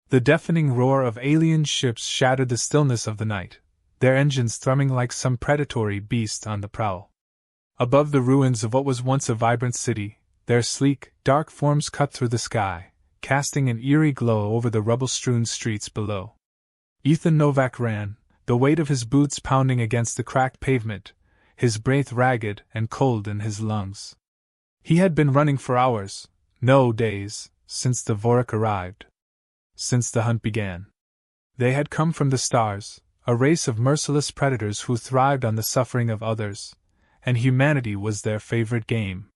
The deafening roar of alien ships shattered the stillness of the night, their engines thrumming like some predatory beast on the prowl. Above the ruins of what was once a vibrant city, their sleek, dark forms cut through the sky, casting an eerie glow over the rubble-strewn streets below. Ethan Novak ran, the weight of his boots pounding against the cracked pavement, his breath ragged and cold in his lungs. He had been running for hours, no days, since the Vorik arrived. Since the hunt began. They had come from the stars, a race of merciless predators who thrived on the suffering of others, and humanity was their favorite game.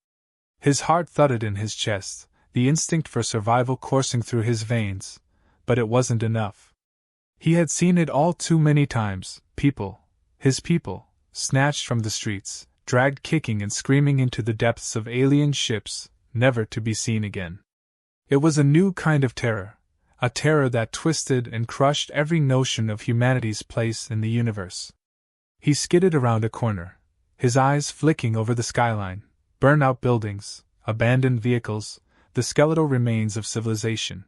His heart thudded in his chest, the instinct for survival coursing through his veins, but it wasn't enough. He had seen it all too many times, his people, snatched from the streets, dragged kicking and screaming into the depths of alien ships, never to be seen again. It was a new kind of terror, a terror that twisted and crushed every notion of humanity's place in the universe. He skidded around a corner, his eyes flicking over the skyline, burnt-out buildings, abandoned vehicles, the skeletal remains of civilization.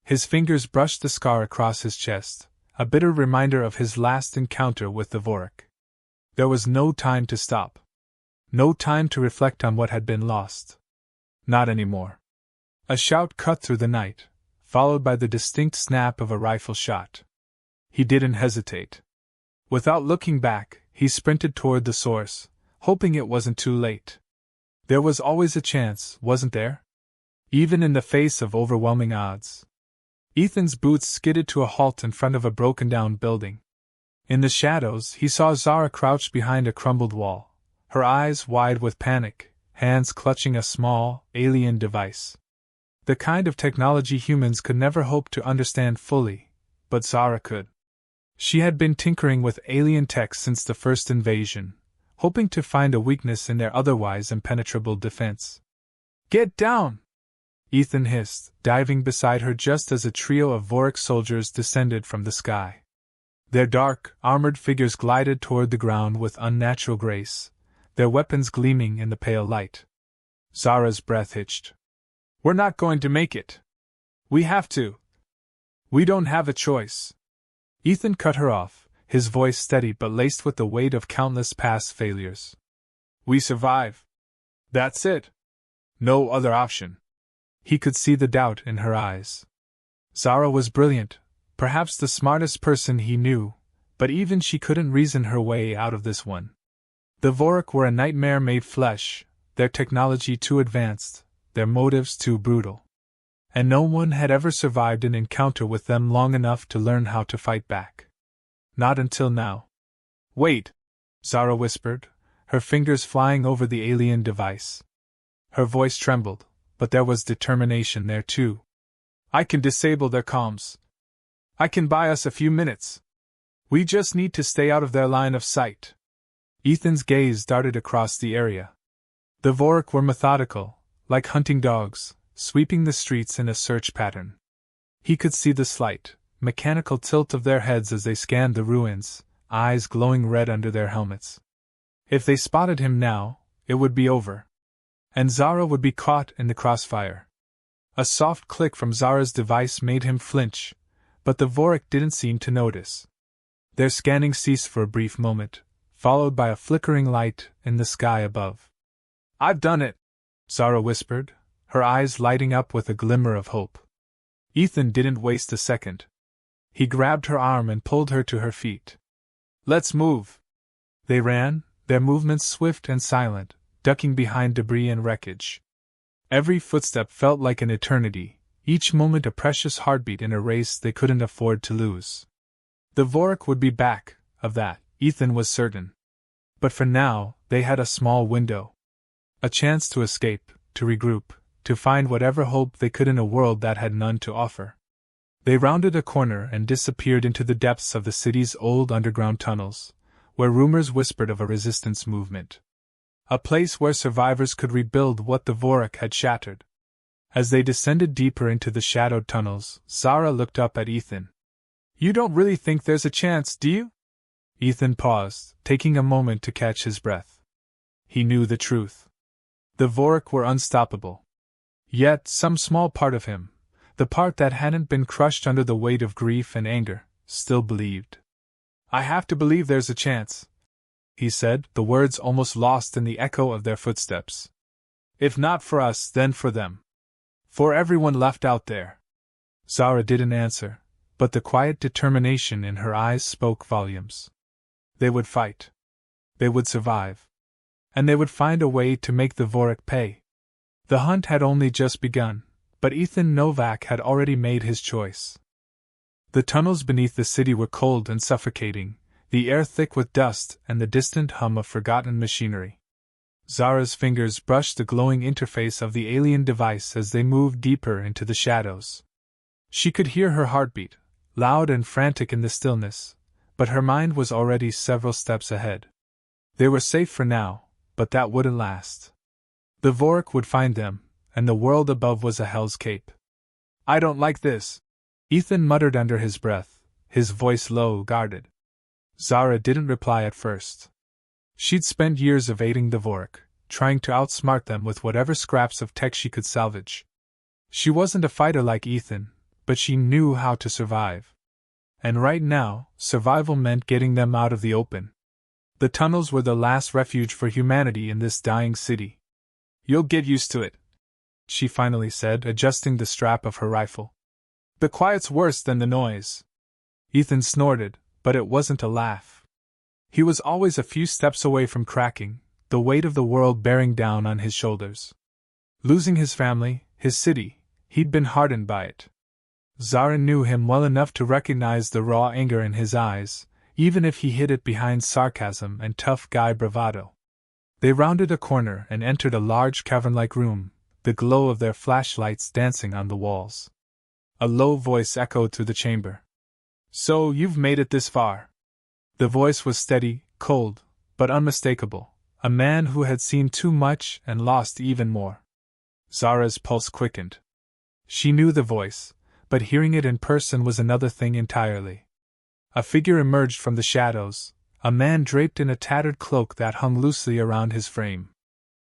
His fingers brushed the scar across his chest, a bitter reminder of his last encounter with the Vorik. There was no time to stop. No time to reflect on what had been lost. Not anymore. A shout cut through the night, followed by the distinct snap of a rifle shot. He didn't hesitate. Without looking back, he sprinted toward the source, hoping it wasn't too late. There was always a chance, wasn't there? Even in the face of overwhelming odds. Ethan's boots skidded to a halt in front of a broken-down building. In the shadows, he saw Zara crouched behind a crumbled wall, her eyes wide with panic, hands clutching a small, alien device. The kind of technology humans could never hope to understand fully, but Zara could. She had been tinkering with alien tech since the first invasion, hoping to find a weakness in their otherwise impenetrable defense. "Get down!" Ethan hissed, diving beside her just as a trio of Vorik soldiers descended from the sky. Their dark, armored figures glided toward the ground with unnatural grace, their weapons gleaming in the pale light. Zara's breath hitched. "We're not going to make it. We have to. We don't have a choice." Ethan cut her off, his voice steady but laced with the weight of countless past failures. "We survive. That's it. No other option." He could see the doubt in her eyes. Zara was brilliant, perhaps the smartest person he knew, but even she couldn't reason her way out of this one. The Vorik were a nightmare made flesh, their technology too advanced, their motives too brutal. And no one had ever survived an encounter with them long enough to learn how to fight back. Not until now. "Wait," Zara whispered, her fingers flying over the alien device. Her voice trembled, but there was determination there too. "I can disable their comms. I can buy us a few minutes. We just need to stay out of their line of sight." Ethan's gaze darted across the area. The Vorik were methodical, like hunting dogs, sweeping the streets in a search pattern. He could see the slight, mechanical tilt of their heads as they scanned the ruins, eyes glowing red under their helmets. If they spotted him now, it would be over. And Zara would be caught in the crossfire. A soft click from Zara's device made him flinch, but the Vorik didn't seem to notice. Their scanning ceased for a brief moment, followed by a flickering light in the sky above. "I've done it," Zara whispered, her eyes lighting up with a glimmer of hope. Ethan didn't waste a second. He grabbed her arm and pulled her to her feet. "Let's move." They ran, their movements swift and silent, ducking behind debris and wreckage. Every footstep felt like an eternity, each moment a precious heartbeat in a race they couldn't afford to lose. The Vorik would be back, of that, Ethan was certain. But for now, they had a small window. A chance to escape, to regroup, to find whatever hope they could in a world that had none to offer. They rounded a corner and disappeared into the depths of the city's old underground tunnels, where rumors whispered of a resistance movement. A place where survivors could rebuild what the Vorik had shattered. As they descended deeper into the shadowed tunnels, Zara looked up at Ethan. "You don't really think there's a chance, do you?" Ethan paused, taking a moment to catch his breath. He knew the truth. The Vorik were unstoppable. Yet some small part of him, The part that hadn't been crushed under the weight of grief and anger still believed. "I have to believe there's a chance," he said, the words almost lost in the echo of their footsteps. "If not for us, then for them. For everyone left out there." Zara didn't answer, but the quiet determination in her eyes spoke volumes. They would fight. They would survive. And they would find a way to make the Vorik pay. The hunt had only just begun, but Ethan Novak had already made his choice. The tunnels beneath the city were cold and suffocating, the air thick with dust and the distant hum of forgotten machinery. Zara's fingers brushed the glowing interface of the alien device as they moved deeper into the shadows. She could hear her heartbeat, loud and frantic in the stillness, but her mind was already several steps ahead. They were safe for now, but that wouldn't last. The Vorik would find them, and the world above was a hell's cape. "I don't like this," Ethan muttered under his breath, his voice low, guarded. Zara didn't reply at first. She'd spent years evading the Vorik, trying to outsmart them with whatever scraps of tech she could salvage. She wasn't a fighter like Ethan, but she knew how to survive. And right now, survival meant getting them out of the open. The tunnels were the last refuge for humanity in this dying city. "You'll get used to it," she finally said, adjusting the strap of her rifle. "The quiet's worse than the noise." Ethan snorted, but it wasn't a laugh. He was always a few steps away from cracking, the weight of the world bearing down on his shoulders. Losing his family, his city, he'd been hardened by it. Zara knew him well enough to recognize the raw anger in his eyes, even if he hid it behind sarcasm and tough guy bravado. They rounded a corner and entered a large cavern-like room, the glow of their flashlights dancing on the walls. A low voice echoed through the chamber. "So you've made it this far." The voice was steady, cold, but unmistakable, a man who had seen too much and lost even more. Zara's pulse quickened. She knew the voice, but hearing it in person was another thing entirely. A figure emerged from the shadows, a man draped in a tattered cloak that hung loosely around his frame.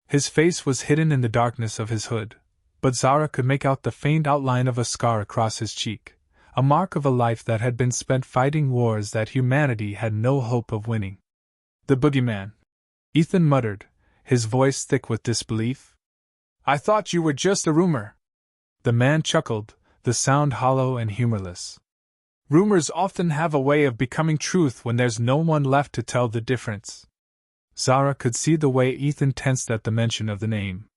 His face was hidden in the darkness of his hood, but Zara could make out the faint outline of a scar across his cheek, a mark of a life that had been spent fighting wars that humanity had no hope of winning. "The Boogeyman," Ethan muttered, his voice thick with disbelief. "I thought you were just a rumor." The man chuckled, the sound hollow and humorless. "Rumors often have a way of becoming truth when there's no one left to tell the difference." Zara could see the way Ethan tensed at the mention of the name.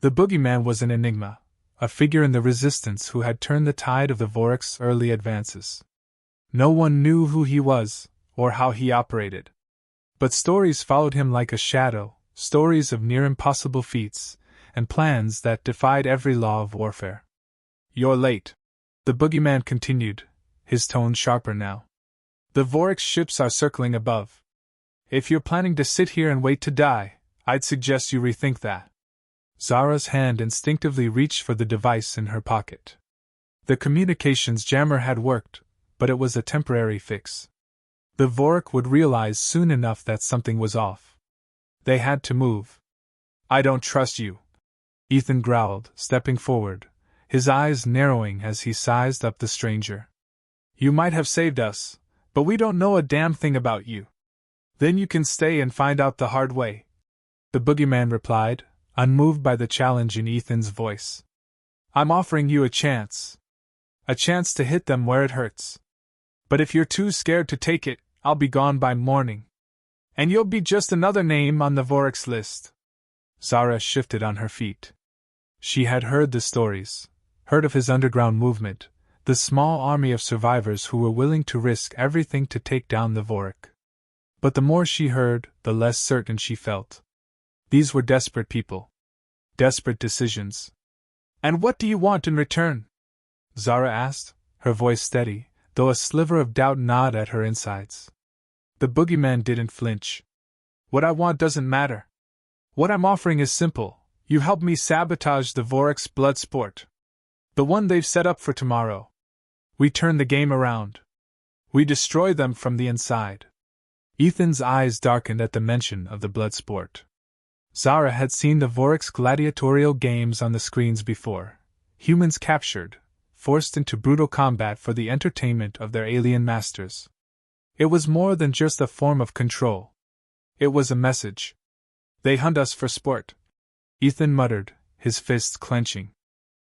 The Boogeyman was an enigma, a figure in the resistance who had turned the tide of the Vorik's early advances. No one knew who he was, or how he operated. But stories followed him like a shadow, stories of near-impossible feats, and plans that defied every law of warfare. "You're late," the Boogeyman continued, his tone sharper now. "The Vorik's ships are circling above. If you're planning to sit here and wait to die, I'd suggest you rethink that." Zara's hand instinctively reached for the device in her pocket. The communications jammer had worked, but it was a temporary fix. The Vorik would realize soon enough that something was off. They had to move. "I don't trust you," Ethan growled, stepping forward, his eyes narrowing as he sized up the stranger. "You might have saved us, but we don't know a damn thing about you. Then you can stay and find out the hard way," the Boogeyman replied, unmoved by the challenge in Ethan's voice. "I'm offering you a chance. A chance to hit them where it hurts. But if you're too scared to take it, I'll be gone by morning. And you'll be just another name on the Vorik's list." Zara shifted on her feet. She had heard the stories, heard of his underground movement, the small army of survivors who were willing to risk everything to take down the Vorik. But the more she heard, the less certain she felt. These were desperate people. Desperate decisions. "And what do you want in return?" Zara asked, her voice steady, though a sliver of doubt gnawed at her insides. The Boogeyman didn't flinch. "What I want doesn't matter. What I'm offering is simple. You help me sabotage the Vorik's Bloodsport. The one they've set up for tomorrow. We turn the game around. We destroy them from the inside." Ethan's eyes darkened at the mention of the Bloodsport. Zara had seen the Vorik's gladiatorial games on the screens before. Humans captured, forced into brutal combat for the entertainment of their alien masters. It was more than just a form of control. It was a message. They hunt us for sport, Ethan muttered, his fists clenching.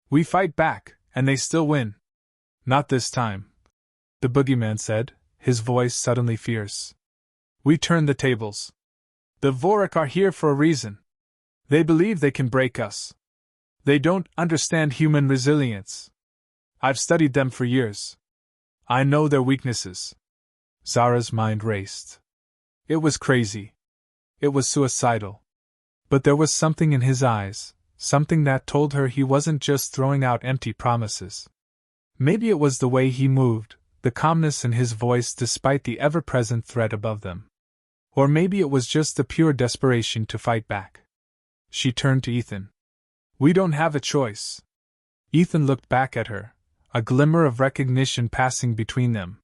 We fight back, and they still win. Not this time, the Boogeyman said, his voice suddenly fierce. We turn the tables. The Vorik are here for a reason. They believe they can break us. They don't understand human resilience. I've studied them for years. I know their weaknesses. Zara's mind raced. It was crazy. It was suicidal. But there was something in his eyes, something that told her he wasn't just throwing out empty promises. Maybe it was the way he moved, the calmness in his voice despite the ever-present threat above them. Or maybe it was just the pure desperation to fight back. She turned to Ethan. We don't have a choice. Ethan looked back at her, a glimmer of recognition passing between them.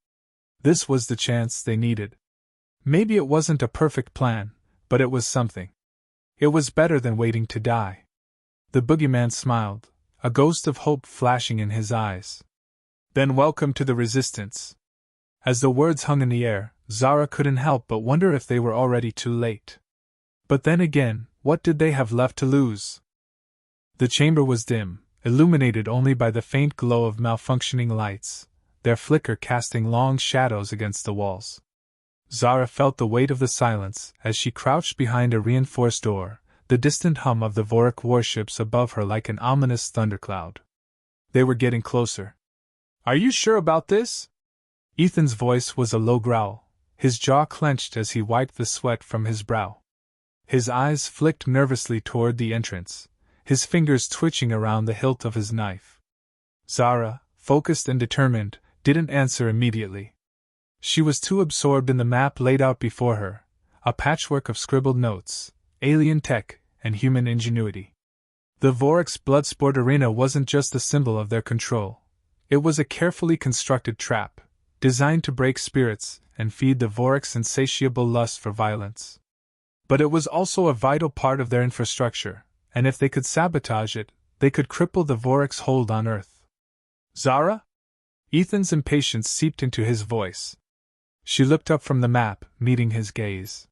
This was the chance they needed. Maybe it wasn't a perfect plan, but it was something. It was better than waiting to die. The Boogeyman smiled, a ghost of hope flashing in his eyes. Then welcome to the resistance. As the words hung in the air, Zara couldn't help but wonder if they were already too late. But then again, what did they have left to lose? The chamber was dim, illuminated only by the faint glow of malfunctioning lights, their flicker casting long shadows against the walls. Zara felt the weight of the silence as she crouched behind a reinforced door, the distant hum of the Vorik warships above her like an ominous thundercloud. They were getting closer. Are you sure about this? Ethan's voice was a low growl, his jaw clenched as he wiped the sweat from his brow. His eyes flicked nervously toward the entrance, his fingers twitching around the hilt of his knife. Zara, focused and determined, didn't answer immediately. She was too absorbed in the map laid out before her, a patchwork of scribbled notes, alien tech, and human ingenuity. The Vorik's Bloodsport arena wasn't just a symbol of their control. It was a carefully constructed trap, designed to break spirits and feed the Vorik's insatiable lust for violence. But it was also a vital part of their infrastructure, and if they could sabotage it, they could cripple the Vorik's hold on Earth. Zara? Ethan's impatience seeped into his voice. She looked up from the map, meeting his gaze.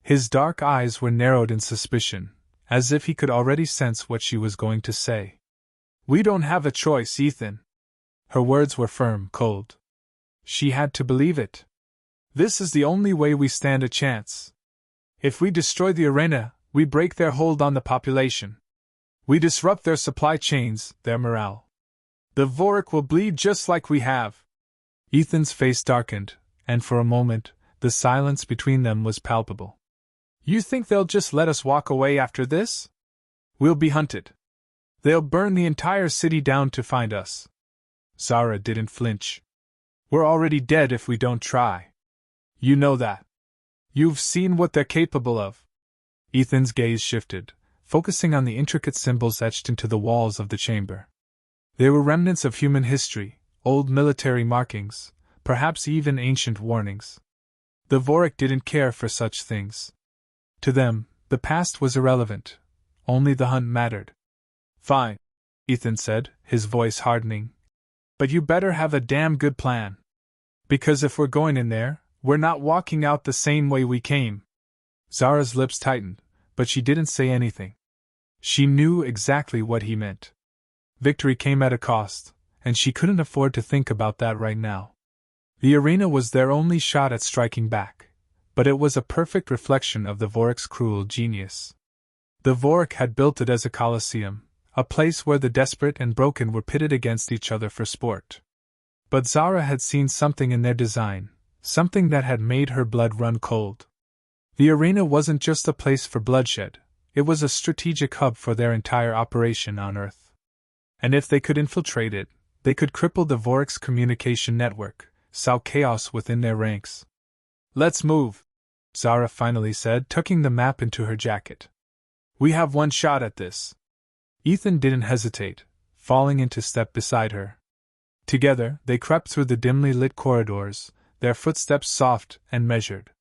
His dark eyes were narrowed in suspicion, as if he could already sense what she was going to say. We don't have a choice, Ethan. Her words were firm, cold. She had to believe it. This is the only way we stand a chance. If we destroy the arena, we break their hold on the population. We disrupt their supply chains, their morale. The Vorik will bleed just like we have. Ethan's face darkened, and for a moment, the silence between them was palpable. You think they'll just let us walk away after this? We'll be hunted. They'll burn the entire city down to find us. Zara didn't flinch. We're already dead if we don't try. You know that. You've seen what they're capable of. Ethan's gaze shifted, focusing on the intricate symbols etched into the walls of the chamber. They were remnants of human history, old military markings, perhaps even ancient warnings. The Vorik didn't care for such things. To them, the past was irrelevant. Only the hunt mattered. Fine, Ethan said, his voice hardening. But you better have a damn good plan. Because if we're going in there, we're not walking out the same way we came. Zara's lips tightened, but she didn't say anything. She knew exactly what he meant. Victory came at a cost, and she couldn't afford to think about that right now. The arena was their only shot at striking back, but it was a perfect reflection of the Vorik's cruel genius. The Vorik had built it as a coliseum, a place where the desperate and broken were pitted against each other for sport. But Zara had seen something in their design, something that had made her blood run cold. The arena wasn't just a place for bloodshed, it was a strategic hub for their entire operation on Earth. And if they could infiltrate it, they could cripple the Vorik's communication network, sow chaos within their ranks. Let's move, Zara finally said, tucking the map into her jacket. We have one shot at this. Ethan didn't hesitate, falling into step beside her. Together, they crept through the dimly lit corridors, their footsteps soft and measured.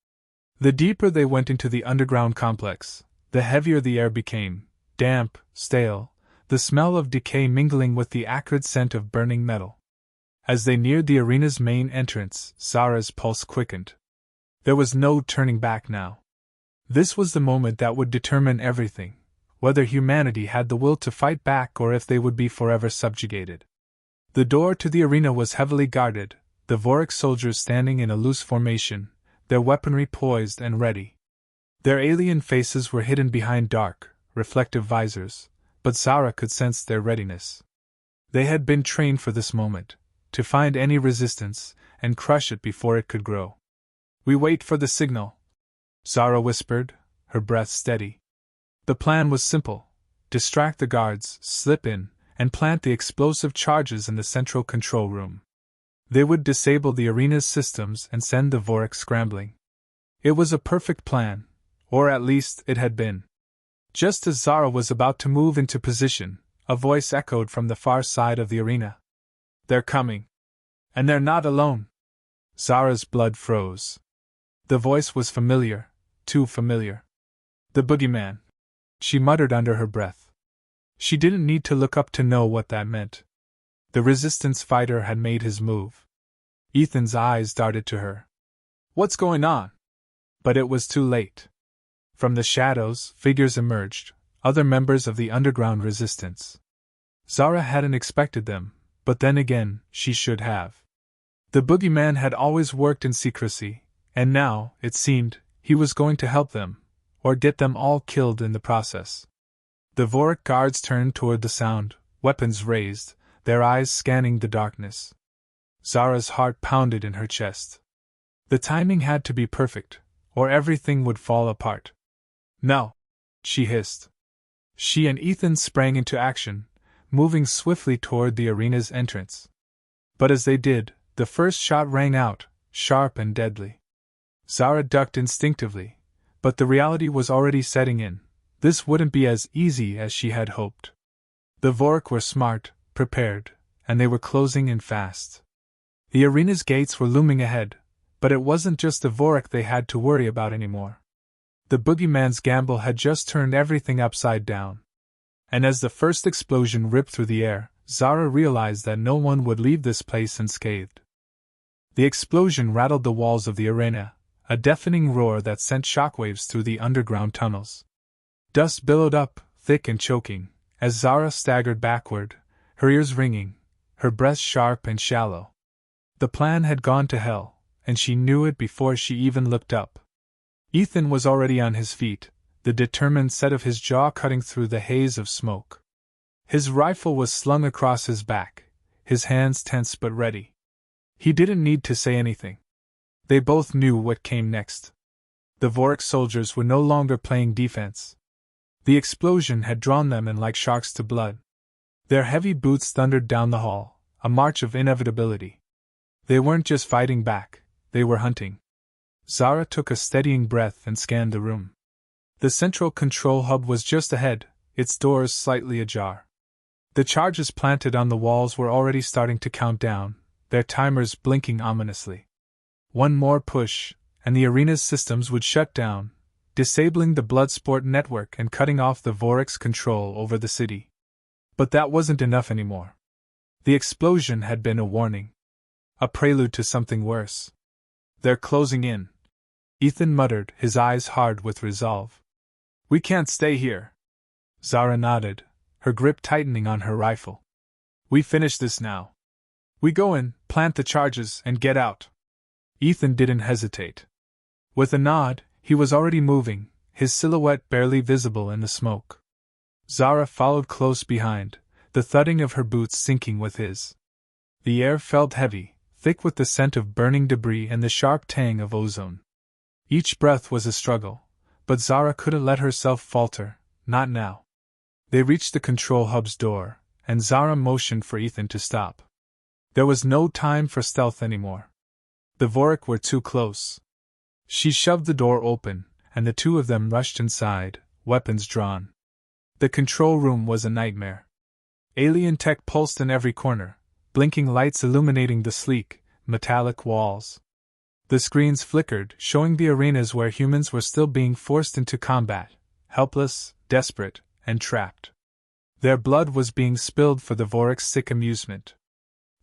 The deeper they went into the underground complex, the heavier the air became, damp, stale, the smell of decay mingling with the acrid scent of burning metal. As they neared the arena's main entrance, Zara's pulse quickened. There was no turning back now. This was the moment that would determine everything, whether humanity had the will to fight back or if they would be forever subjugated. The door to the arena was heavily guarded, the Vorik soldiers standing in a loose formation, their weaponry poised and ready. Their alien faces were hidden behind dark, reflective visors, but Zara could sense their readiness. They had been trained for this moment, to find any resistance and crush it before it could grow. "We wait for the signal," Zara whispered, her breath steady. The plan was simple: distract the guards, slip in, and plant the explosive charges in the central control room. They would disable the arena's systems and send the Vorik scrambling. It was a perfect plan, or at least it had been. Just as Zara was about to move into position, a voice echoed from the far side of the arena. "They're coming. And they're not alone." Zara's blood froze. The voice was familiar, too familiar. "The Boogeyman," she muttered under her breath. She didn't need to look up to know what that meant. The resistance fighter had made his move. Ethan's eyes darted to her. "What's going on?" But it was too late. From the shadows, figures emerged, other members of the underground resistance. Zara hadn't expected them, but then again, she should have. The Boogeyman had always worked in secrecy, and now, it seemed, he was going to help them, or get them all killed in the process. The Vorik guards turned toward the sound, weapons raised, their eyes scanning the darkness. Zara's heart pounded in her chest. The timing had to be perfect, or everything would fall apart. "No!" she hissed. She and Ethan sprang into action, moving swiftly toward the arena's entrance. But as they did, the first shot rang out, sharp and deadly. Zara ducked instinctively, but the reality was already setting in. This wouldn't be as easy as she had hoped. The Vorik were smart, prepared, and they were closing in fast. The arena's gates were looming ahead, but it wasn't just the Vorik they had to worry about anymore. The Boogeyman's gamble had just turned everything upside down. And as the first explosion ripped through the air, Zara realized that no one would leave this place unscathed. The explosion rattled the walls of the arena, a deafening roar that sent shockwaves through the underground tunnels. Dust billowed up, thick and choking, as Zara staggered backward, her ears ringing, her breath sharp and shallow. The plan had gone to hell, and she knew it before she even looked up. Ethan was already on his feet, the determined set of his jaw cutting through the haze of smoke. His rifle was slung across his back, his hands tense but ready. He didn't need to say anything. They both knew what came next. The Vorik soldiers were no longer playing defense. The explosion had drawn them in like sharks to blood. Their heavy boots thundered down the hall, a march of inevitability. They weren't just fighting back, they were hunting. Zara took a steadying breath and scanned the room. The central control hub was just ahead, its doors slightly ajar. The charges planted on the walls were already starting to count down, their timers blinking ominously. One more push, and the arena's systems would shut down, disabling the Bloodsport network and cutting off the Vorik's control over the city. But that wasn't enough anymore. The explosion had been a warning. A prelude to something worse. "They're closing in," Ethan muttered, his eyes hard with resolve. "We can't stay here." Zara nodded, her grip tightening on her rifle. "We finish this now. We go in, plant the charges, and get out." Ethan didn't hesitate. With a nod, he was already moving, his silhouette barely visible in the smoke. Zara followed close behind, the thudding of her boots syncing with his. The air felt heavy, thick with the scent of burning debris and the sharp tang of ozone. Each breath was a struggle, but Zara couldn't let herself falter, not now. They reached the control hub's door, and Zara motioned for Ethan to stop. There was no time for stealth anymore. The Vorik were too close. She shoved the door open, and the two of them rushed inside, weapons drawn. The control room was a nightmare. Alien tech pulsed in every corner, blinking lights illuminating the sleek, metallic walls. The screens flickered, showing the arenas where humans were still being forced into combat, helpless, desperate, and trapped. Their blood was being spilled for the Vorek's sick amusement.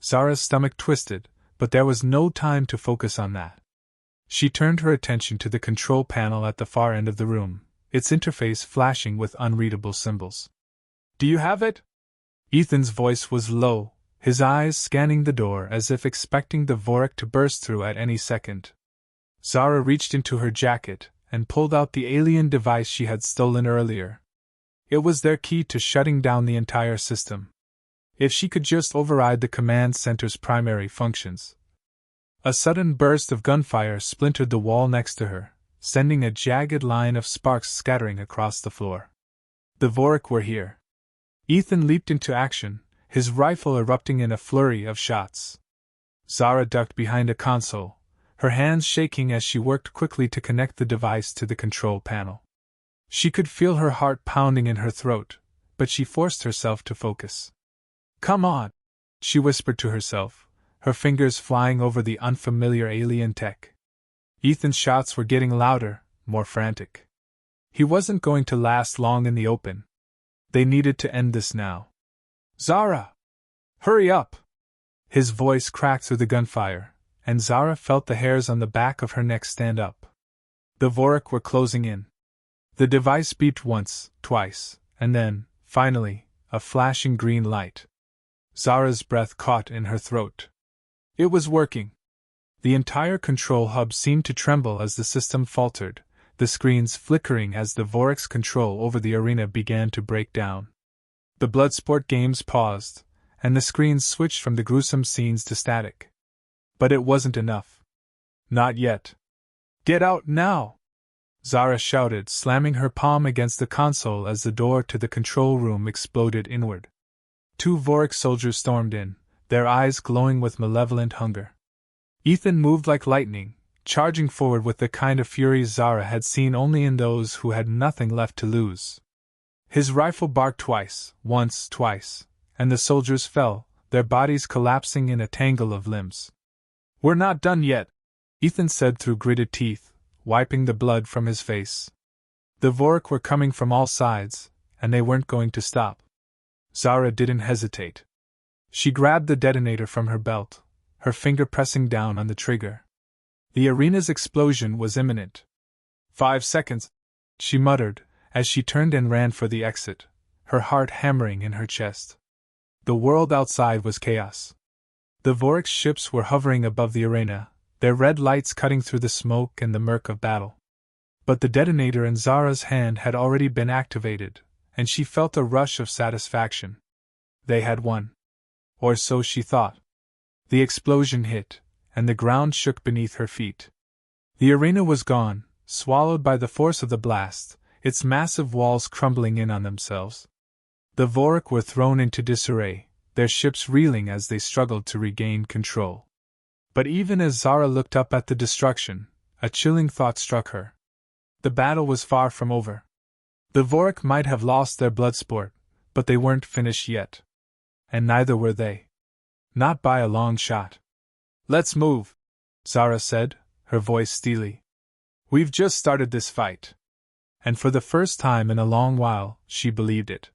Zara's stomach twisted, but there was no time to focus on that. She turned her attention to the control panel at the far end of the room, its interface flashing with unreadable symbols. "Do you have it?" Ethan's voice was low, his eyes scanning the door as if expecting the Vorek to burst through at any second. Zara reached into her jacket and pulled out the alien device she had stolen earlier. It was their key to shutting down the entire system. If she could just override the command center's primary functions. A sudden burst of gunfire splintered the wall next to her, sending a jagged line of sparks scattering across the floor. The Vorek were here. Ethan leaped into action, his rifle erupting in a flurry of shots. Zara ducked behind a console, her hands shaking as she worked quickly to connect the device to the control panel. She could feel her heart pounding in her throat, but she forced herself to focus. "Come on," she whispered to herself, her fingers flying over the unfamiliar alien tech. Ethan's shots were getting louder, more frantic. He wasn't going to last long in the open. They needed to end this now. "Zara! Hurry up!" His voice cracked through the gunfire, and Zara felt the hairs on the back of her neck stand up. The Vorek were closing in. The device beeped once, twice, and then, finally, a flashing green light. Zara's breath caught in her throat. It was working. The entire control hub seemed to tremble as the system faltered, the screens flickering as the Vorek's control over the arena began to break down. The Bloodsport games paused, and the screens switched from the gruesome scenes to static. But it wasn't enough. Not yet. "Get out now!" Zara shouted, slamming her palm against the console as the door to the control room exploded inward. 2 Vorek soldiers stormed in, their eyes glowing with malevolent hunger. Ethan moved like lightning, charging forward with the kind of fury Zara had seen only in those who had nothing left to lose. His rifle barked twice, once, twice, and the soldiers fell, their bodies collapsing in a tangle of limbs. "We're not done yet," Ethan said through gritted teeth, wiping the blood from his face. The Vorek were coming from all sides, and they weren't going to stop. Zara didn't hesitate. She grabbed the detonator from her belt, her finger pressing down on the trigger. The arena's explosion was imminent. 5 seconds, she muttered, as she turned and ran for the exit, her heart hammering in her chest. The world outside was chaos. The Vorek's ships were hovering above the arena, their red lights cutting through the smoke and the murk of battle. But the detonator in Zara's hand had already been activated, and she felt a rush of satisfaction. They had won. Or so she thought. The explosion hit, and the ground shook beneath her feet. The arena was gone, swallowed by the force of the blast, its massive walls crumbling in on themselves. The Vorek were thrown into disarray, their ships reeling as they struggled to regain control. But even as Zara looked up at the destruction, a chilling thought struck her. The battle was far from over. The Vorek might have lost their Bloodsport, but they weren't finished yet. And neither were they. Not by a long shot. "Let's move," Zara said, her voice steely. "We've just started this fight." And for the first time in a long while, she believed it.